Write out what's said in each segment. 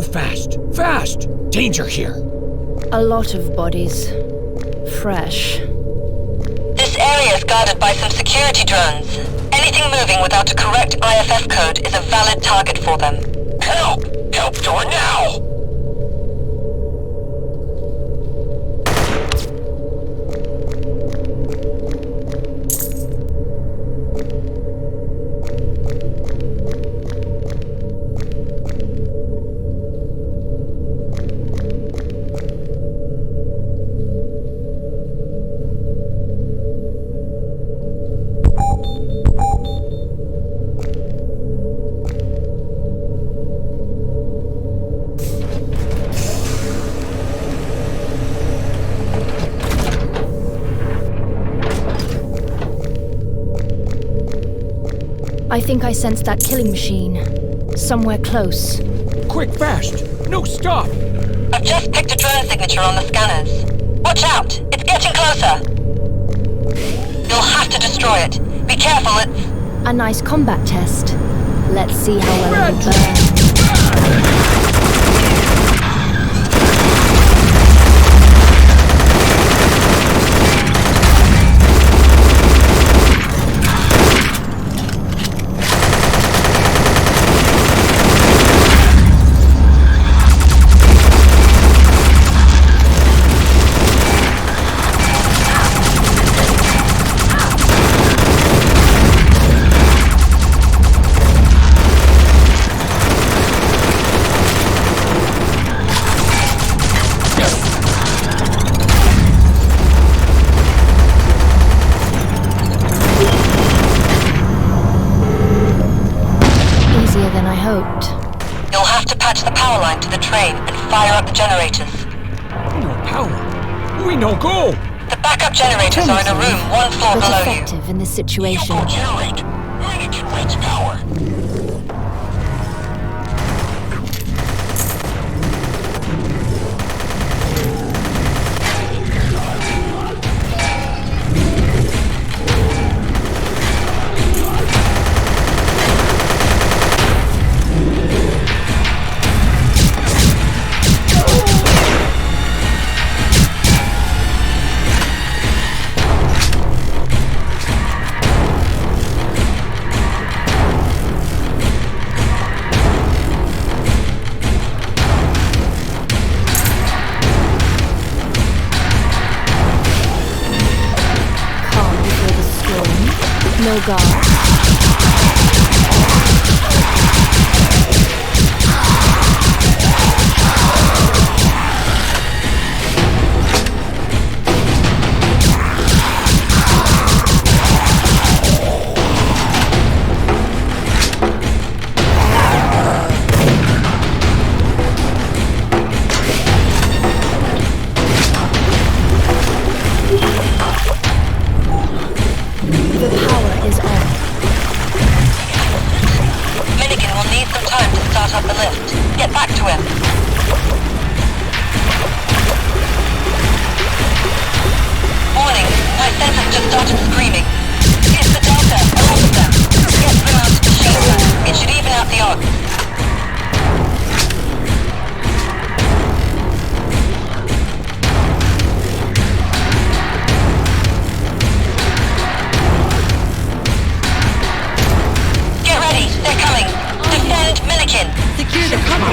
Go fast! Fast! Danger here! A lot of bodies. Fresh. This area is guarded by some security drones. Anything moving without a correct IFS code is a valid target for them. Help! Help door now! I think I sensed that killing machine. Somewhere close. Quick, fast! No, stop! I've just picked a drone signature on the scanners. Watch out! It's getting closer! You'll have to destroy it. Be careful, it's... A nice combat test. Let's see how well it will burn. You'll have to patch the power line to the train and fire up the generators. No power. We no go. The backup generators are in a room one floor but below you. effective in this situation. You go generate. Mine can raise power. No guard. Up the lift. Get back to him. Warning, my sensors just started screaming. It's the Delta, a lot of them. Get them out of the machine. It should even out the odds. Secure the cover.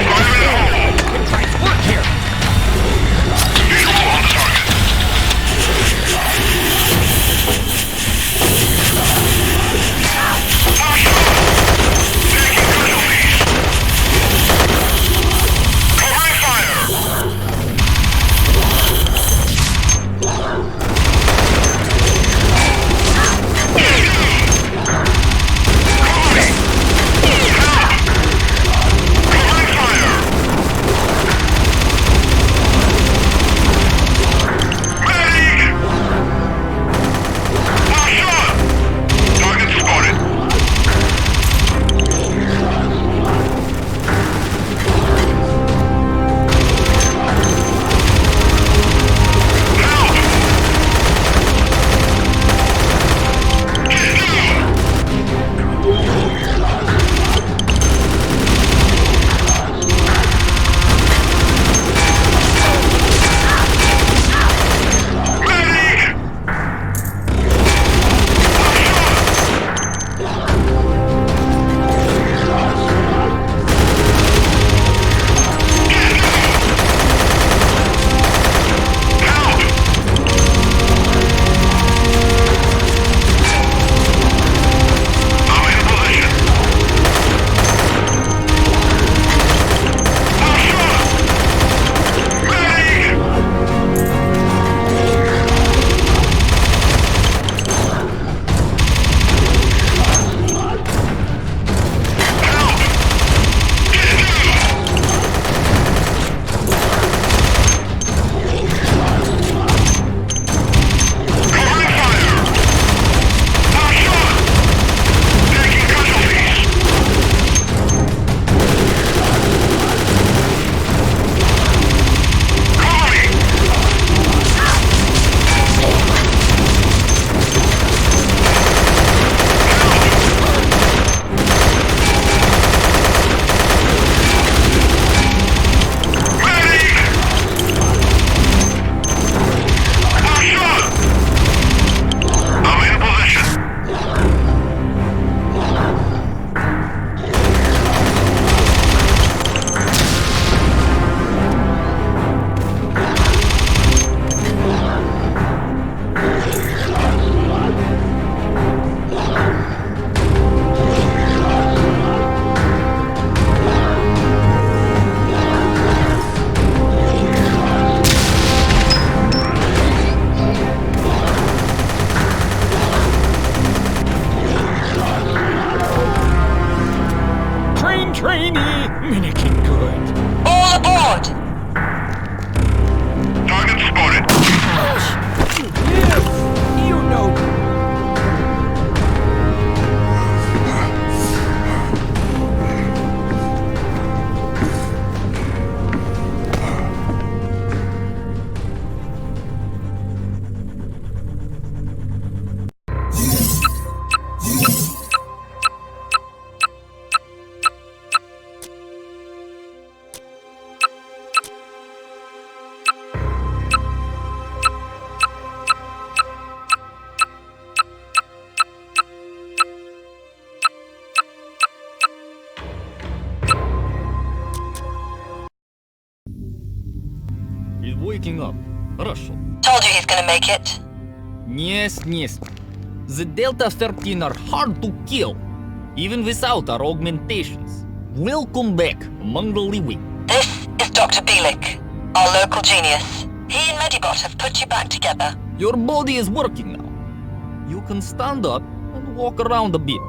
Nice work here. Vehicle on the target. picking up. Хорошо. Told you he's gonna make it. Yes. The Delta 13 are hard to kill, even without our augmentations. Welcome back among the living. This is Dr. Bielik, our local genius. He and Medibot have put you back together. Your body is working now. You can stand up and walk around a bit.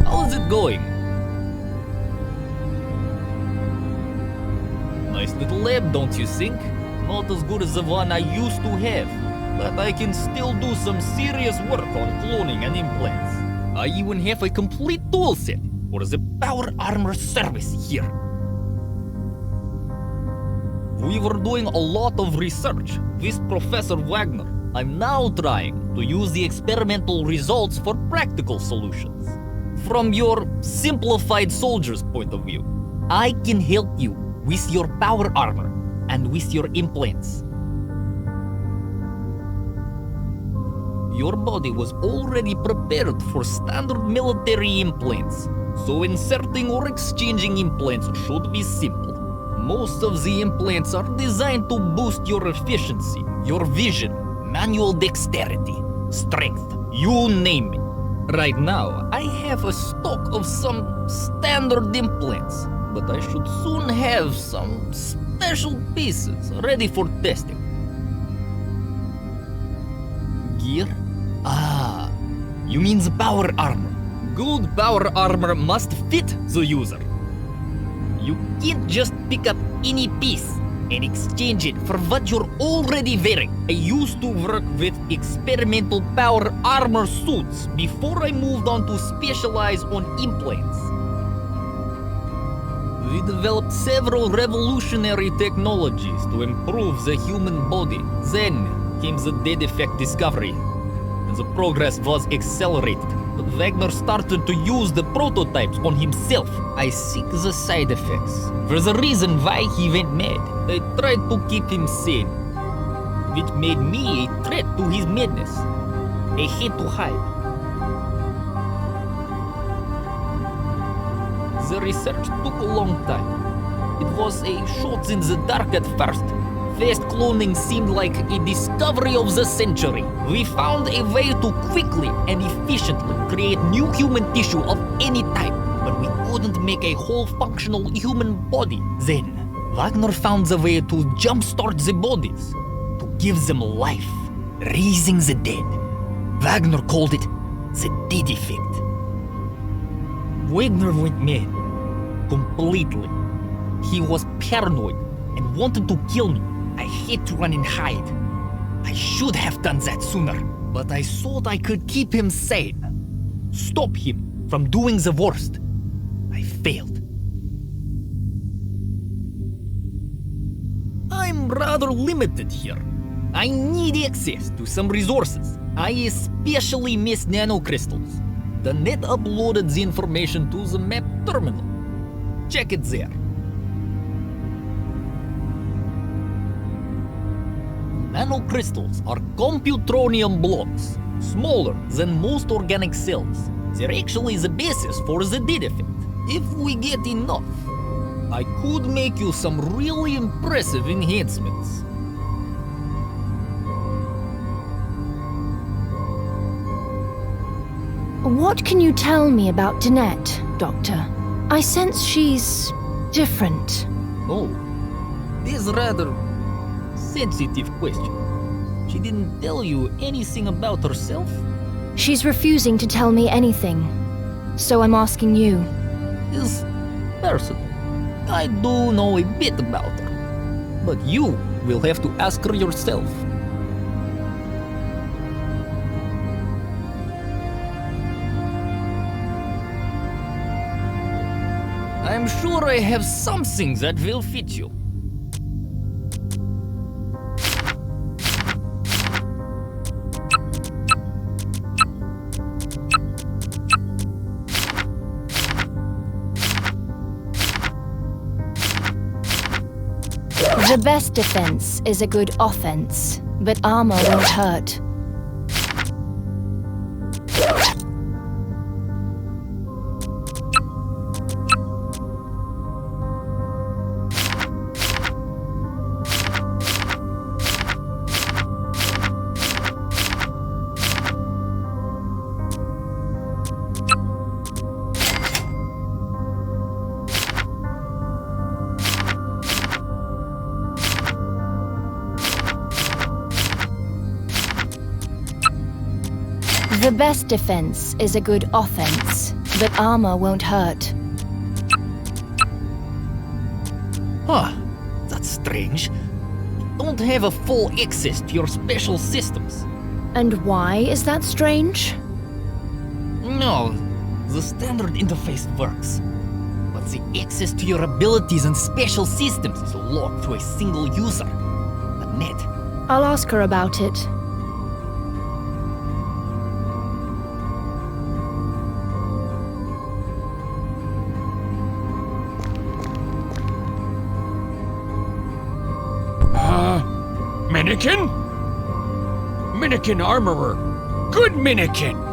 How's it going? Nice little lab, don't you think? Not as good as the one I used to have, but I can still do some serious work on cloning and implants. I even have a complete toolset for the power armor service here. We were doing a lot of research with Professor Wagner. I'm now trying to use the experimental results for practical solutions. From your simplified soldier's point of view, I can help you with your power armor and with your implants. Your body was already prepared for standard military implants, so inserting or exchanging implants should be simple. Most of the implants are designed to boost your efficiency, your vision, manual dexterity, strength, you name it. Right now, I have a stock of some standard implants, but I should soon have some special pieces ready for testing. Gear? Ah, you mean the power armor. Good power armor must fit the user. You can't just pick up any piece and exchange it for what you're already wearing. I used to work with experimental power armor suits before I moved on to specialize on implants. We developed several revolutionary technologies to improve the human body. Then came the dead effect discovery, and the progress was accelerated. But Wagner started to use the prototypes on himself. I seek the side effects for the reason why he went mad. I tried to keep him sane, which made me a threat to his madness. I had to hide. The research took a long time. It was a shot in the dark at first. Fast cloning seemed like a discovery of the century. We found a way to quickly and efficiently create new human tissue of any type, but we couldn't make a whole functional human body. Then, Wagner found the way to jumpstart the bodies, to give them life, raising the dead. Wagner called it the dead effect. Wagner went mad. Completely. He was paranoid and wanted to kill me. I had to run and hide. I should have done that sooner, but I thought I could keep him sane. Stop him from doing the worst. I failed. I'm rather limited here. I need access to some resources. I especially miss nanocrystals. The net uploaded the information to the map terminal. Check it there. Nanocrystals are computronium blocks, smaller than most organic cells. They're actually the basis for the dead effect. If we get enough, I could make you some really impressive enhancements. What can you tell me about Danette, Doctor? I sense she's different. Oh, this is rather sensitive question. She didn't tell you anything about herself? She's refusing to tell me anything. So I'm asking you. Is personal. I do know a bit about her, but you will have to ask her yourself. I'm I'm sure I have something that will fit you. The best defense is a good offense, but armor won't hurt. The best defense is a good offense, but armor won't hurt. Huh, that's strange. You don't have a full access to your special systems. And why is that strange? No, the standard interface works. But the access to your abilities and special systems is locked to a single user. Annette. I'll ask her about it. Minikin? Minikin Armorer. Good Minikin!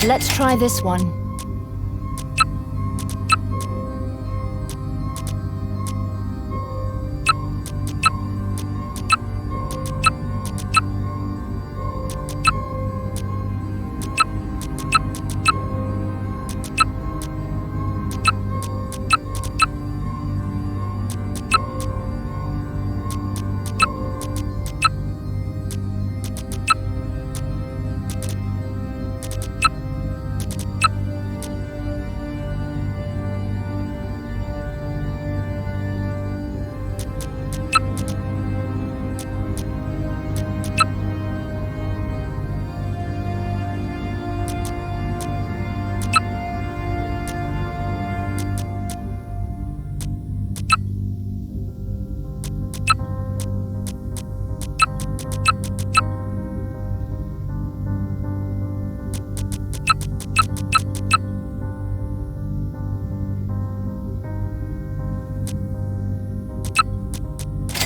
Let's try this one.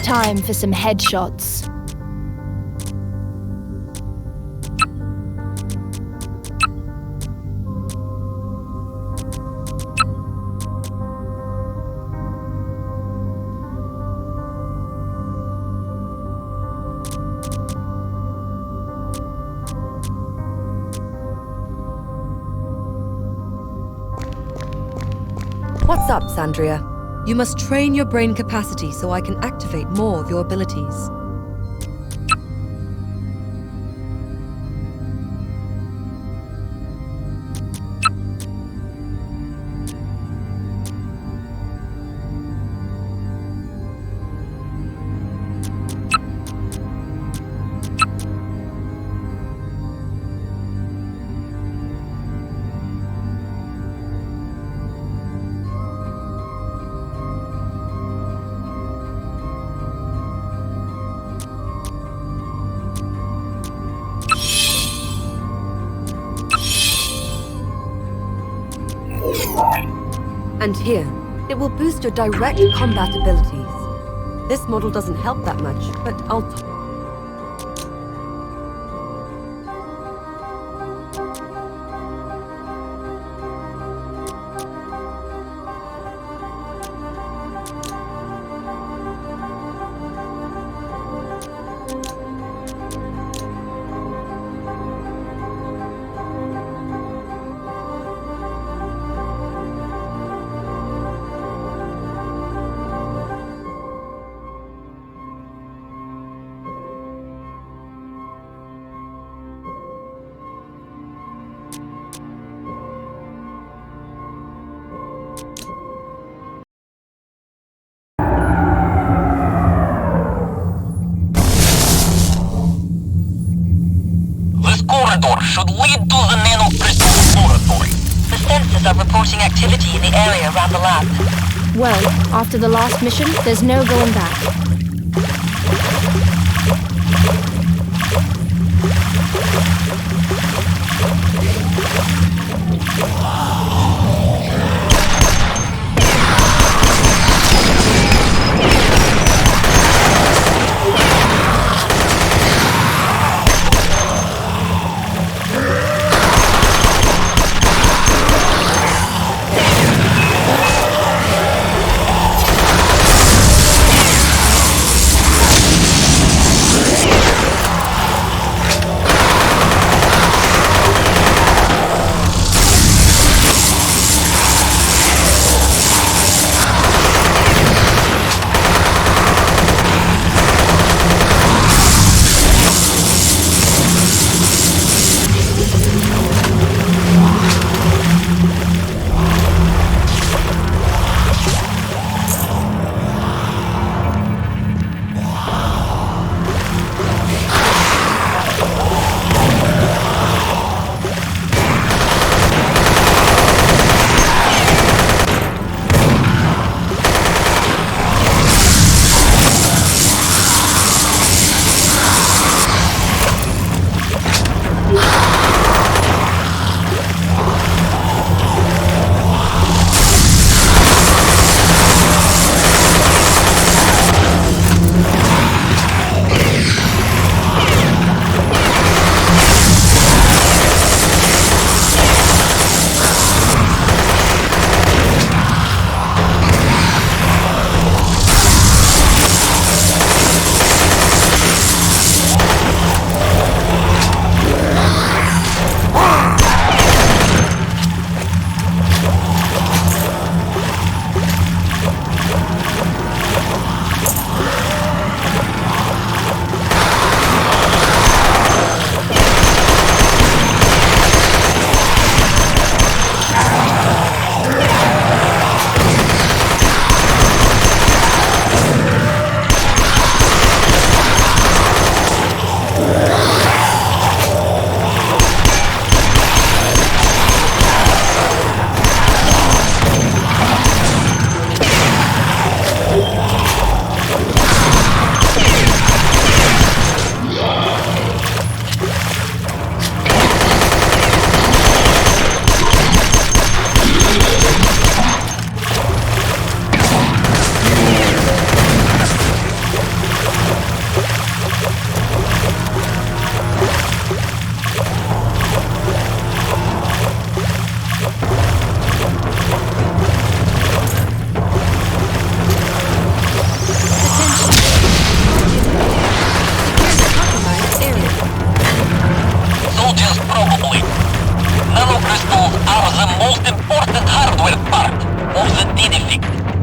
Time for some headshots. What's up, Sandria? You must train your brain capacity so I can activate more of your abilities. And here, it will boost your direct combat abilities. This model doesn't help that much, but I'll... This corridor should lead to the nanocrystal laboratory. The sensors are reporting activity in the area around the lab. Well, after the last mission, there's no going back.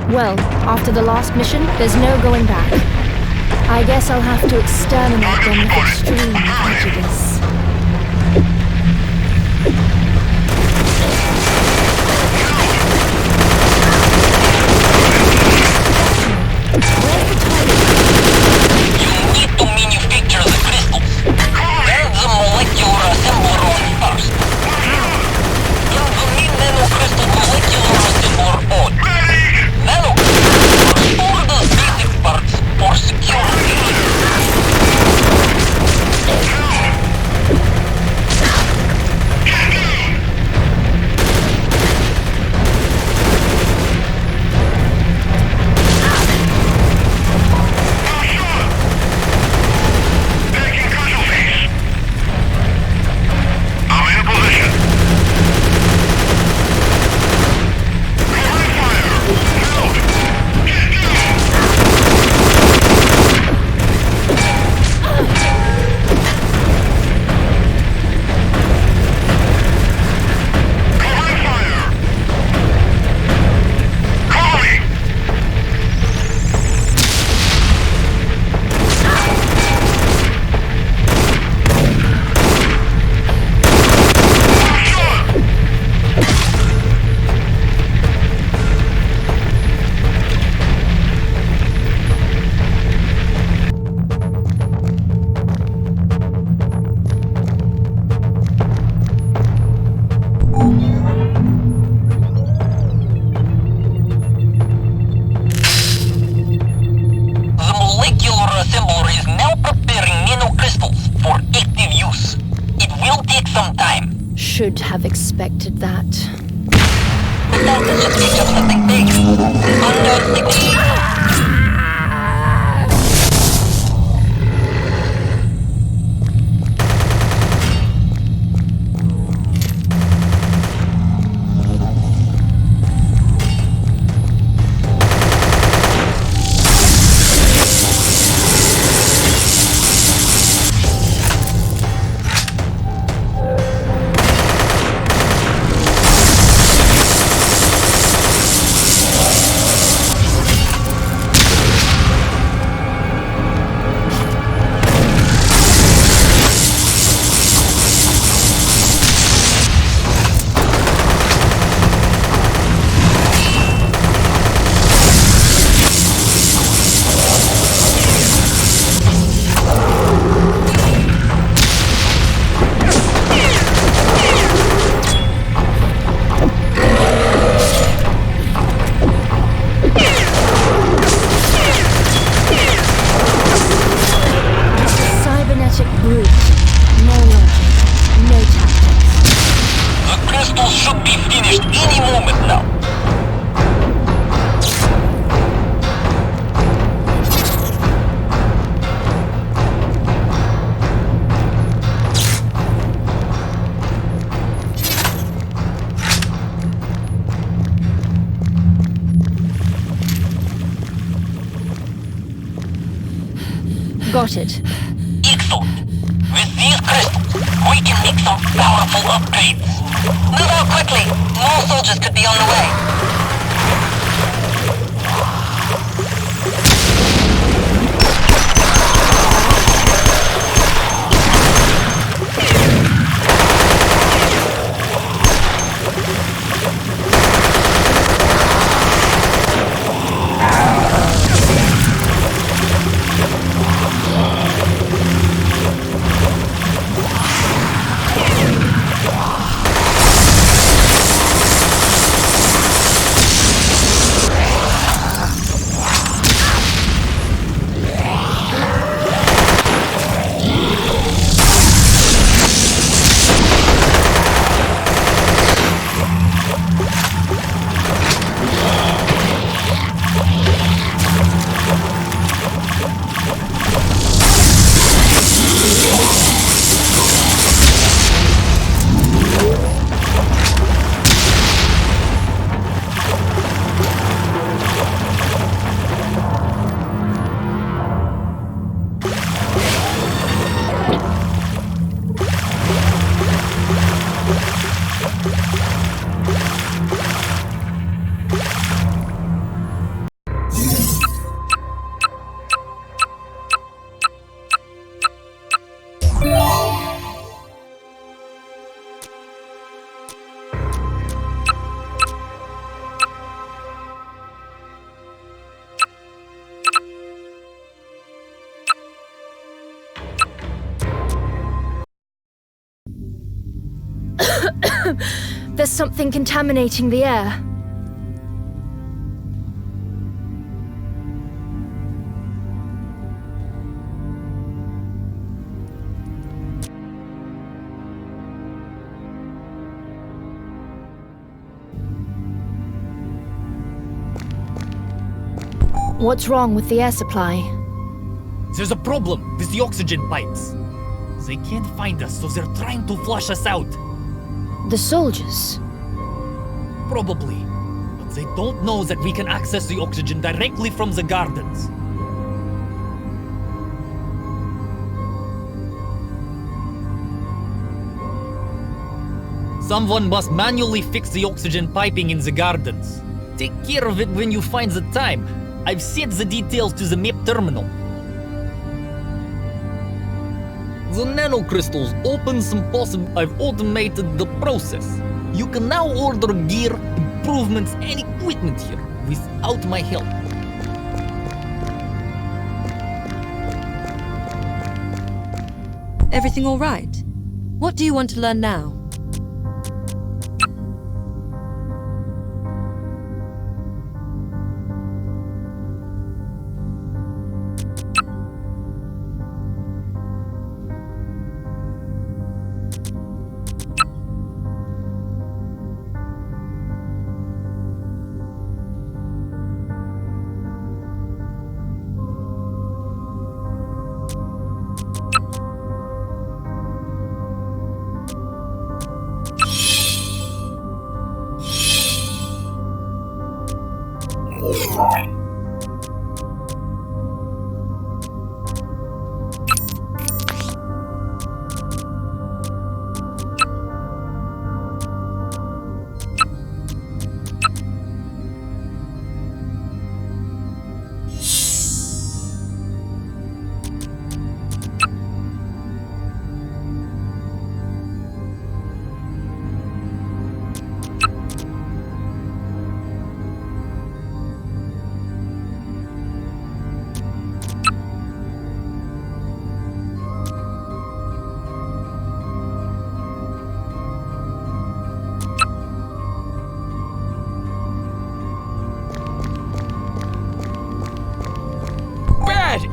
Well, after the last mission, there's no going back. I guess I'll have to exterminate them with extreme prejudice. You need to manufacture the crystals. Build the molecular assembler on first. Build the main nanocrystal molecular assembler on. Nanocrystals store the basic parts for security. should have expected that. The doctor should pick up something big. Unknown signature. Got it. Excellent. With these crystals, we can make some powerful upgrades. Move out quickly. More soldiers could be on the way. There's something contaminating the air. What's wrong with the air supply? There's a problem with the oxygen pipes. They can't find us, so they're trying to flush us out. The soldiers? Probably. But they don't know that we can access the oxygen directly from the gardens. Someone must manually fix the oxygen piping in the gardens. Take care of it when you find the time. I've set the details to the map terminal. The nanocrystals open some possible... I've automated the process. You can now order gear, improvements, and equipment here without my help. Everything all right? What do you want to learn now?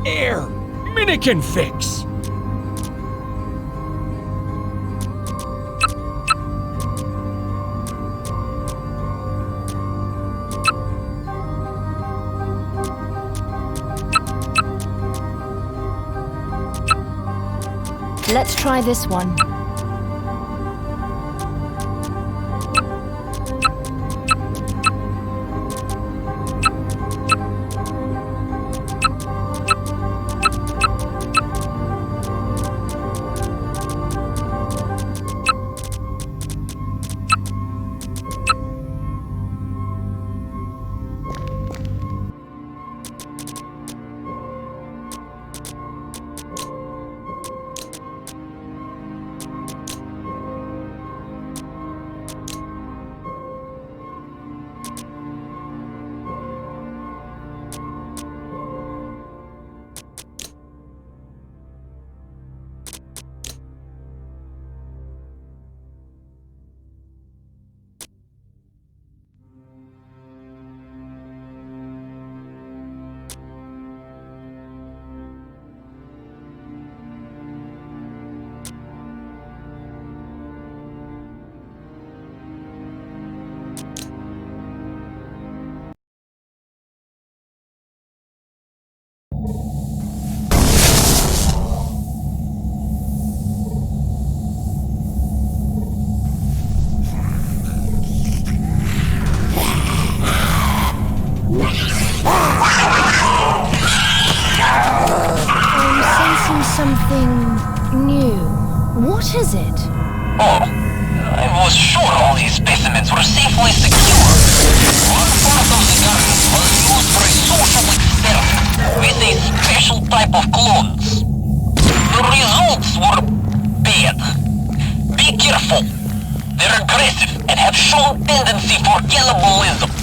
Air! Minikin fix! Let's try this one. Something new. What is it? Oh, I was sure all these specimens were safely secure. One part of the garden was used for a social experiment with a special type of clones. The results were bad. Be careful. They're aggressive and have shown tendency for cannibalism.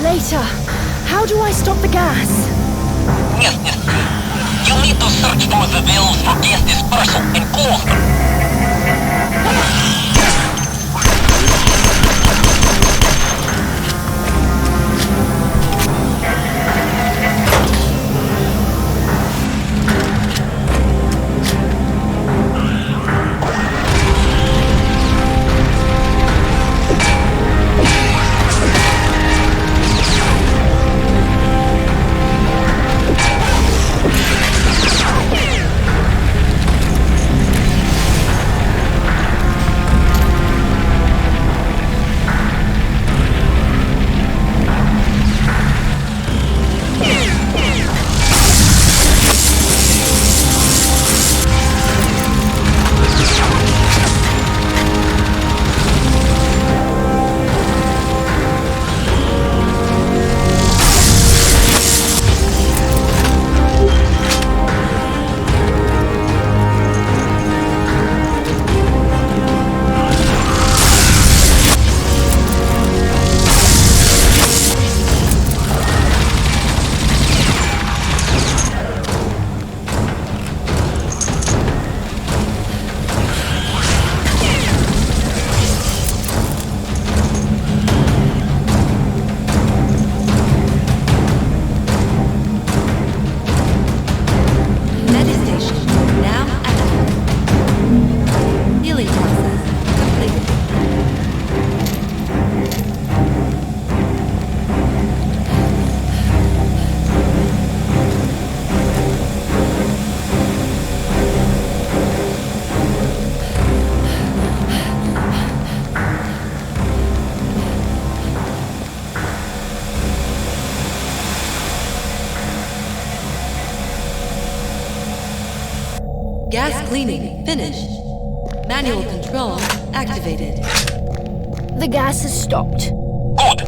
Later. How do I stop the gas? Yes. You need to search for the valves for gas dispersal and close them. Finished. Manual control activated. The gas has stopped. Good.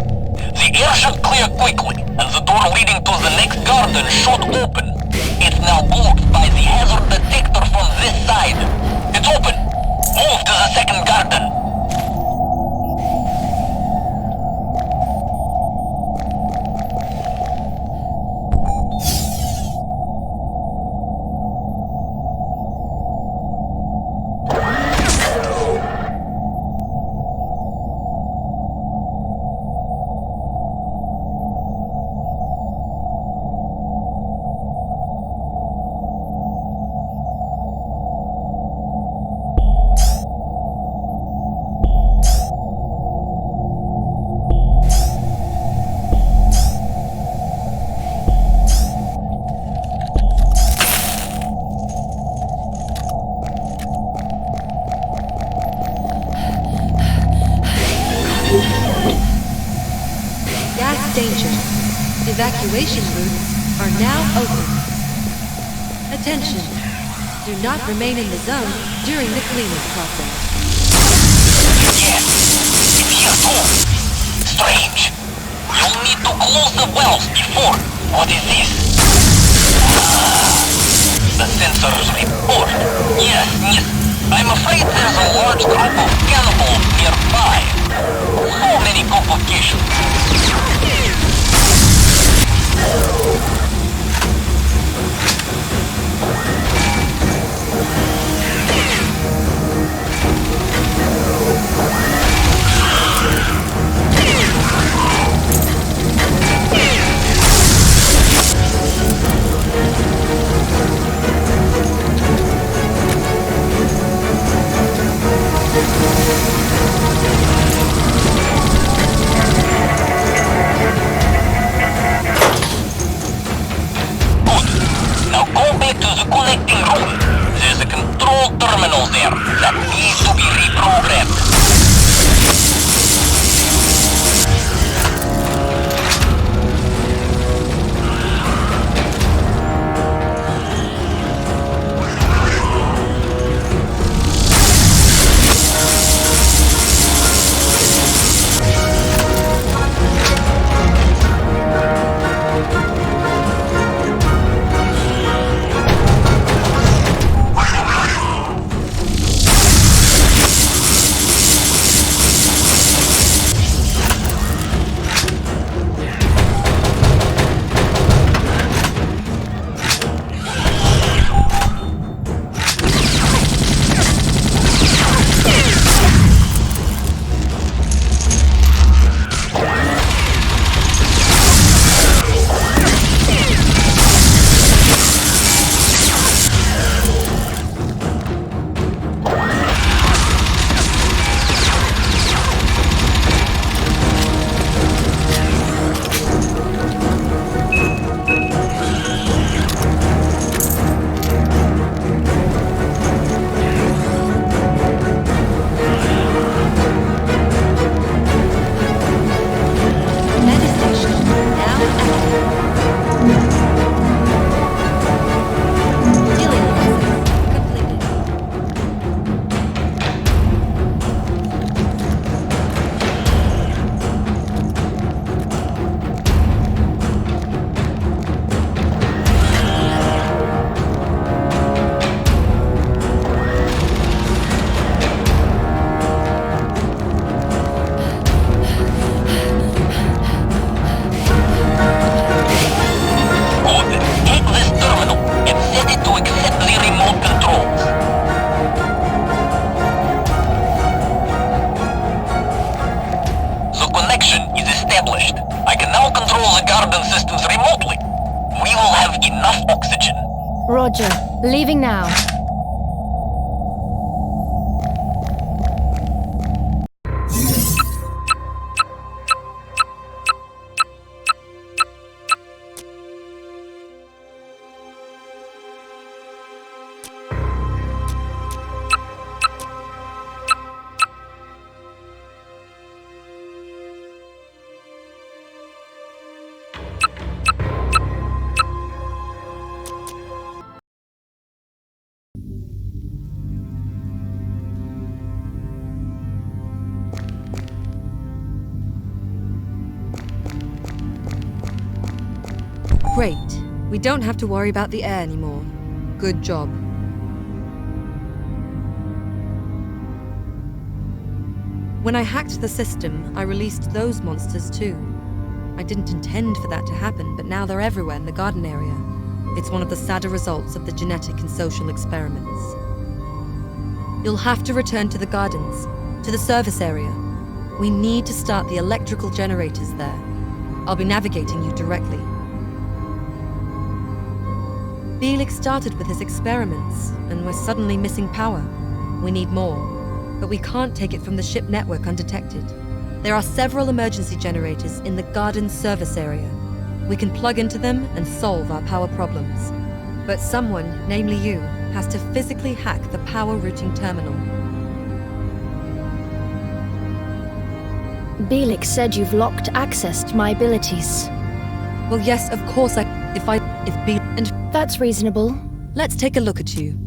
The air should clear quickly, and the door leading to the next garden should open. It's now blocked by the hazard detector from this side. It's open. Move to the second garden. Gas danger. Evacuation routes are now open. Attention. Do not remain in the zone during the cleanup process. Yes. It's here too. Strange. You'll need to close the valves before. What is this? The sensors report. Yes. I'm afraid there's a large group of cannibals nearby. So many complications. Roger. Leaving now. Great. We don't have to worry about the air anymore. Good job. When I hacked the system, I released those monsters too. I didn't intend for that to happen, but now they're everywhere in the garden area. It's one of the sadder results of the genetic and social experiments. You'll have to return to the gardens, to the service area. We need to start the electrical generators there. I'll be navigating you directly. Felix started with his experiments, and we're suddenly missing power. We need more, but we can't take it from the ship network undetected. There are several emergency generators in the garden service area. We can plug into them and solve our power problems. But someone, namely you, has to physically hack the power routing terminal. Belix said you've locked access to my abilities. Well, yes, of course That's reasonable. Let's take a look at you.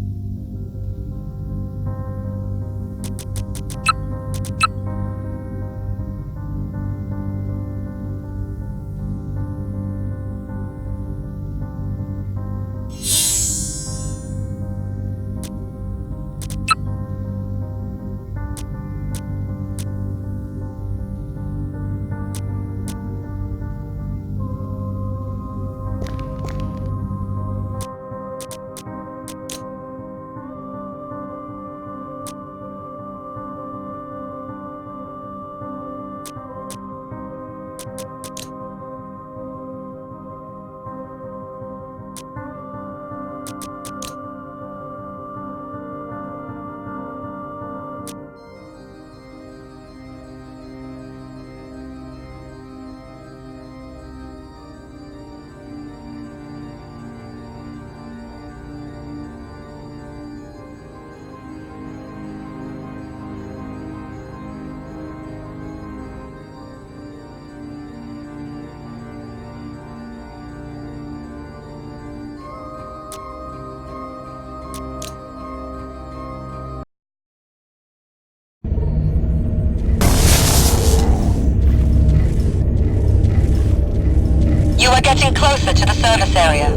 You are getting closer to the service area.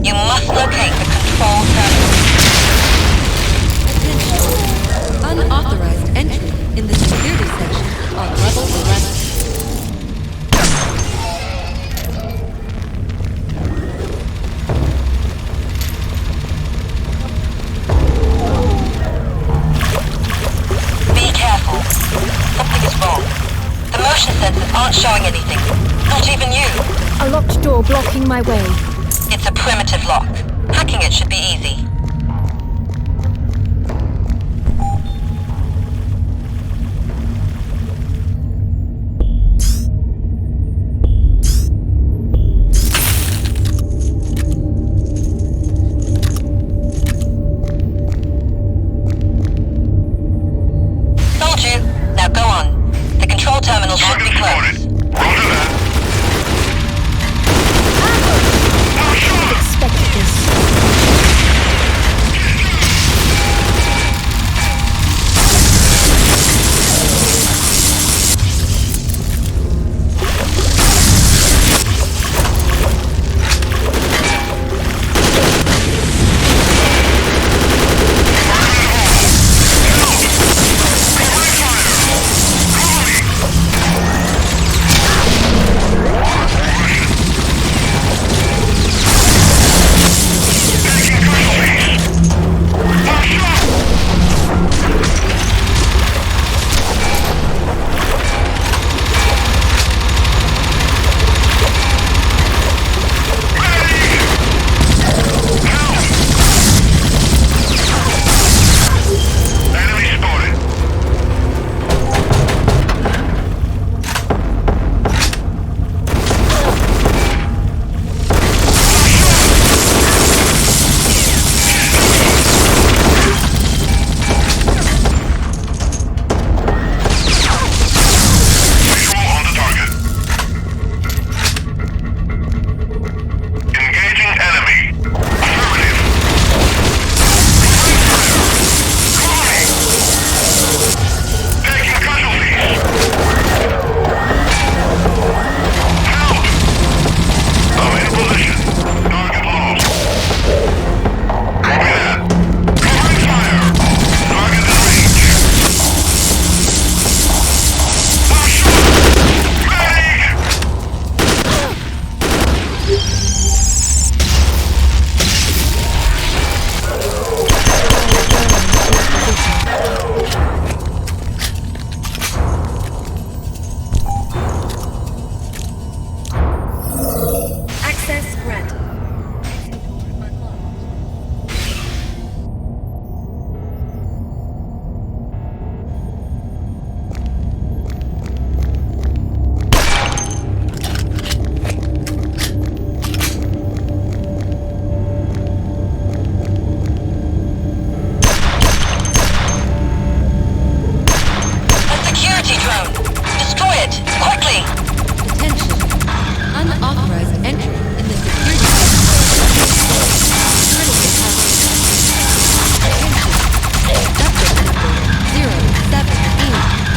You must locate the control terminal. Attention. Unauthorized entry in the security section on level 11. Be careful. Something is wrong. The motion sensors aren't showing anything. Not even you. A locked door blocking my way. It's a primitive lock. Hacking it should be easy. Told you. Now go on. The control terminal should be closed. Expected this.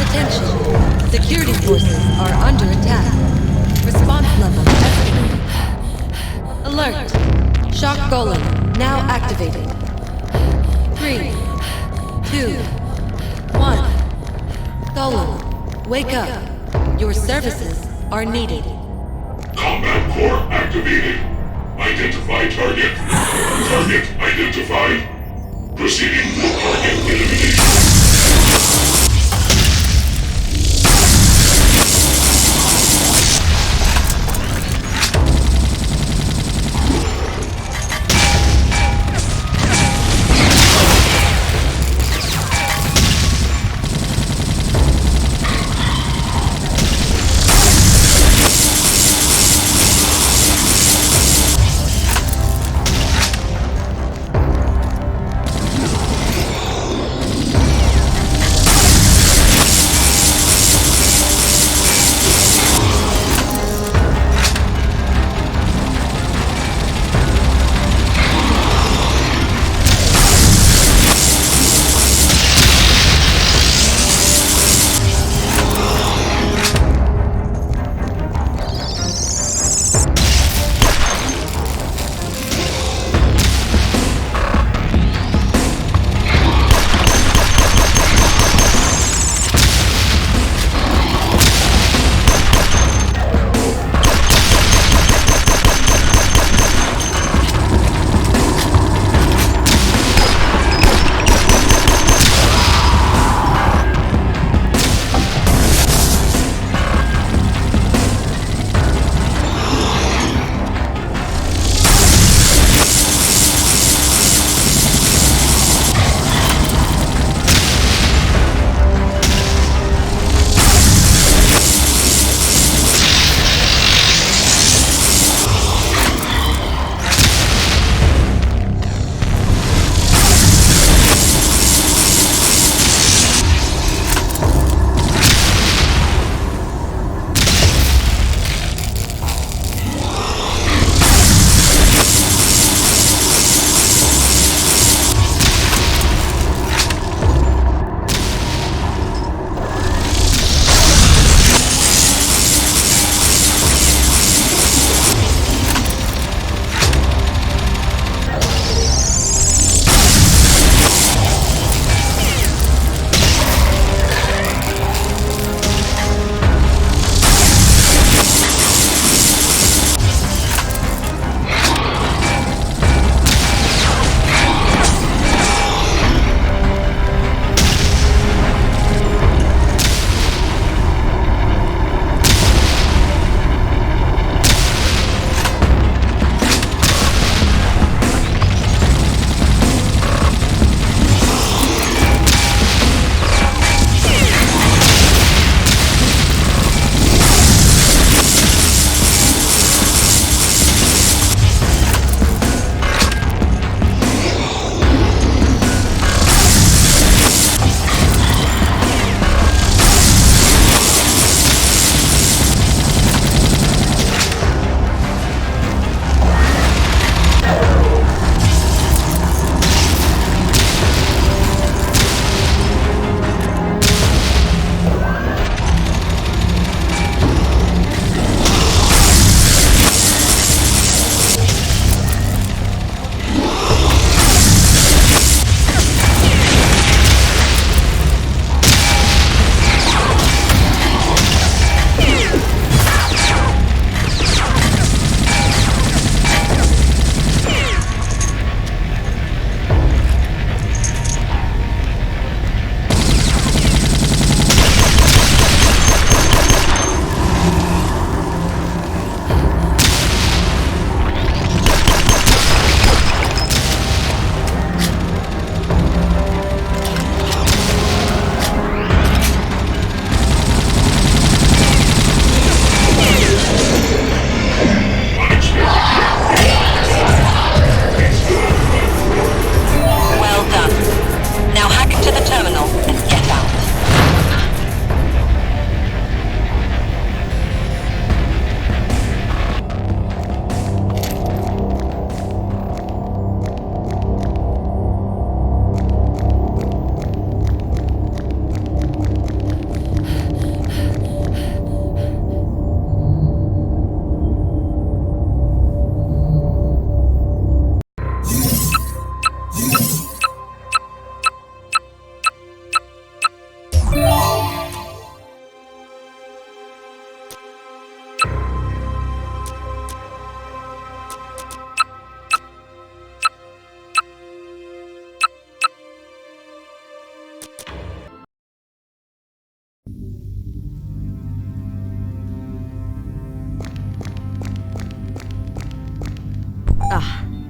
Attention. Security forces are under attack. Response level escalated. Alert. Shock golem now activated. 3, 2, 1. Golem, wake up. Your services are needed. Combat core activated. Identify target. Target identified. Proceeding to target elimination.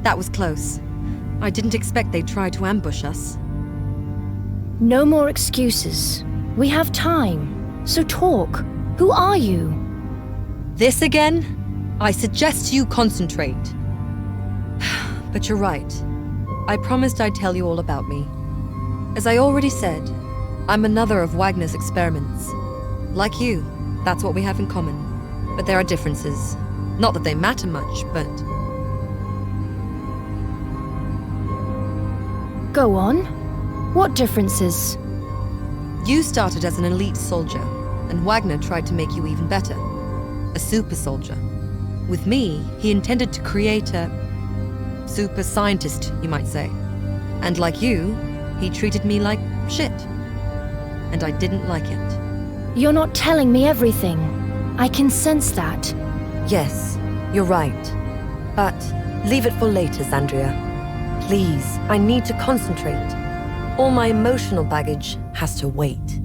That was close. I didn't expect they'd try to ambush us. No more excuses. We have time. So talk. Who are you? This again? I suggest you concentrate. But you're right. I promised I'd tell you all about me. As I already said, I'm another of Wagner's experiments. Like you, that's what we have in common. But there are differences. Not that they matter much, but... Go on. What differences? You started as an elite soldier, and Wagner tried to make you even better. A super soldier. With me, he intended to create a... super scientist, you might say. And like you, he treated me like shit. And I didn't like it. You're not telling me everything. I can sense that. Yes, you're right. But leave it for later, Xandria. Please, I need to concentrate. All my emotional baggage has to wait.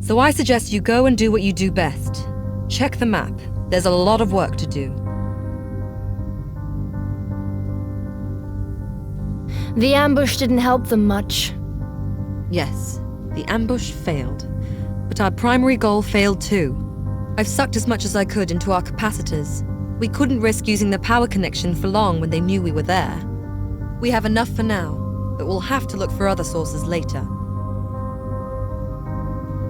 So I suggest you go and do what you do best. Check the map. There's a lot of work to do. The ambush didn't help them much. Yes, the ambush failed. But our primary goal failed too. I've sucked as much as I could into our capacitors. We couldn't risk using the power connection for long when they knew we were there. We have enough for now, but we'll have to look for other sources later.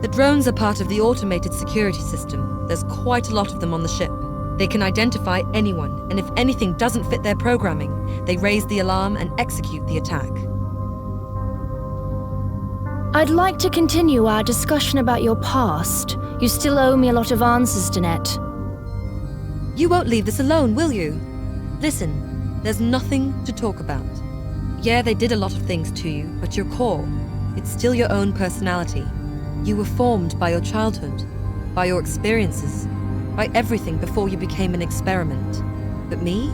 The drones are part of the automated security system. There's quite a lot of them on the ship. They can identify anyone, and if anything doesn't fit their programming, they raise the alarm and execute the attack. I'd like to continue our discussion about your past. You still owe me a lot of answers, Danette. You won't leave this alone, will you? Listen, there's nothing to talk about. Yeah, they did a lot of things to you, but your core, it's still your own personality. You were formed by your childhood, by your experiences, by everything before you became an experiment. But me?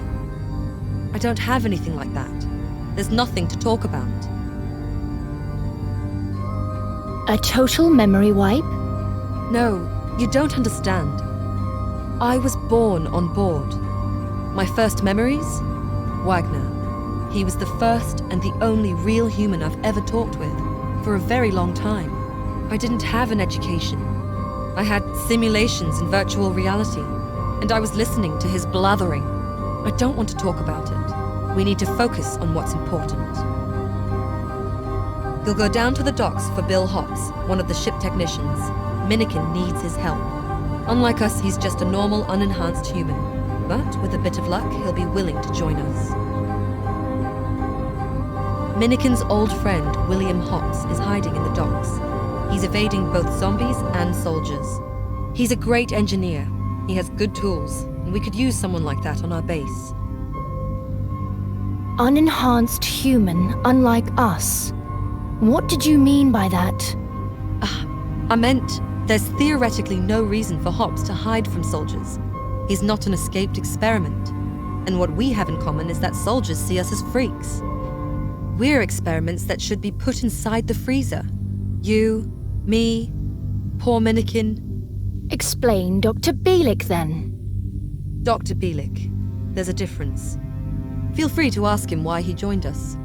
I don't have anything like that. There's nothing to talk about. A total memory wipe? No, you don't understand. I was born on board. My first memories? Wagner. He was the first and the only real human I've ever talked with, for a very long time. I didn't have an education. I had simulations in virtual reality, and I was listening to his blathering. I don't want to talk about it. We need to focus on what's important. You'll go down to the docks for Bill Hops, one of the ship technicians. Minikin needs his help. Unlike us, he's just a normal, unenhanced human. But with a bit of luck, he'll be willing to join us. Minikin's old friend, William Hops, is hiding in the docks. He's evading both zombies and soldiers. He's a great engineer. He has good tools, and we could use someone like that on our base. Unenhanced human, unlike us. What did you mean by that? I meant there's theoretically no reason for Hops to hide from soldiers. He's not an escaped experiment. And what we have in common is that soldiers see us as freaks. We're experiments that should be put inside the freezer. You, me, poor Minikin. Explain Dr. Bielik, then. Dr. Bielik. There's a difference. Feel free to ask him why he joined us.